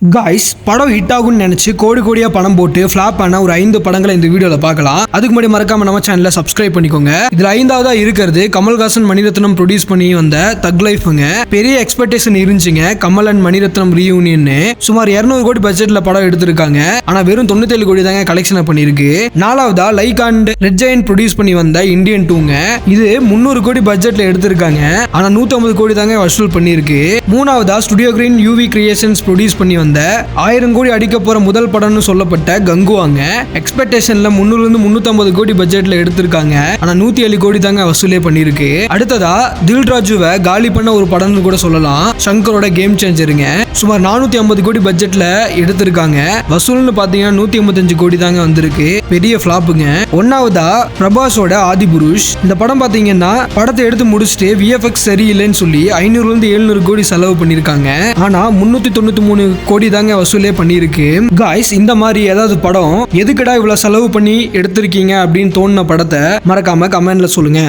Guys படம் hit ஆகும்னு நினைச்சு கோடி கோடியா பணம் போட்டு ஃபிளாப் ஆன ஒரு 5 படங்களை இந்த வீடியோல பார்க்கலாம். அதுக்கு முன்னாடி மறக்காம நம்ம சேனலை சப்ஸ்கிரைப் பண்ணிக்கோங்க. இதுல 5ஆவதா இருக்கிறது கமல்ஹாசன் மணிரத்னம் ப்ரொடியூஸ் பண்ணி வந்த தக் லைஃப்ங்க. பெரிய எக்ஸ்பெக்டேஷன் இருந்துச்சுங்க கமல் அண்ட் மணிரத்னம் ரீயூனியன். சுமார் 200 கோடி பட்ஜெட்ல படம் எடுத்திருக்காங்க. ஆனா வெறும் 97 கோடி தாங்க கலெக்ஷன் பண்ணிருக்கு. 4ஆவதா like and Red Giant produce பண்ணி வந்த இந்தியன் 2ங்க. இது 300 கோடி பட்ஜெட்ல எடுத்திருக்காங்க. ஆனா 150 கோடி தாங்க வசூல் பண்ணிருக்கு. 3ஆவதா Studio Green UV Creations produce பண்ணி 1000 கோடி அடிக்க போற முதல் படம்னு சொல்லப்பட்ட கங்குவாங்க. எக்ஸ்பெக்டேஷன்ல 300 இருந்து 350 கோடி பட்ஜெட்ல எடுத்திருக்காங்க. ஆனா 107 கோடி தாங்க வசூலே பண்ணிருக்கு. அடுத்ததா தில்ராஜுவை காலி பண்ண ஒரு படம்னு கூட சொல்லலாம். சங்கரோட கேம் சேஞ்சருங்க. சுமார் 450 கோடி பட்ஜெட்ல எடுத்திருக்காங்க. வசூல்னு பாத்தீங்கன்னா 185 கோடி தாங்க வந்திருக்கு. பெரிய ஃபிளாப்புங்க. 1ஆவதா பிரபாஸோட ஆதிபுருஷ். இந்த படம் பாத்தீங்கன்னா படத்தை எடுத்து முடிச்சுட்டு விஎஃப்எக்ஸ் சரியில்லைன்னு சொல்லி 500 இருந்து 700 கோடி செலவு பண்ணிருக்காங்க. ஆனா 393 கோடி தாங்க வசூலே பண்ணிருக்கு. காய்ஸ் இந்த மாதிரி ஏதாவது படம் எதுக்குடா இவ்வளவு செலவு பண்ணி எடுத்திருக்கீங்க அப்படின்னு தோணுன படத்தை மறக்காம கமெண்ட்ல சொல்லுங்க.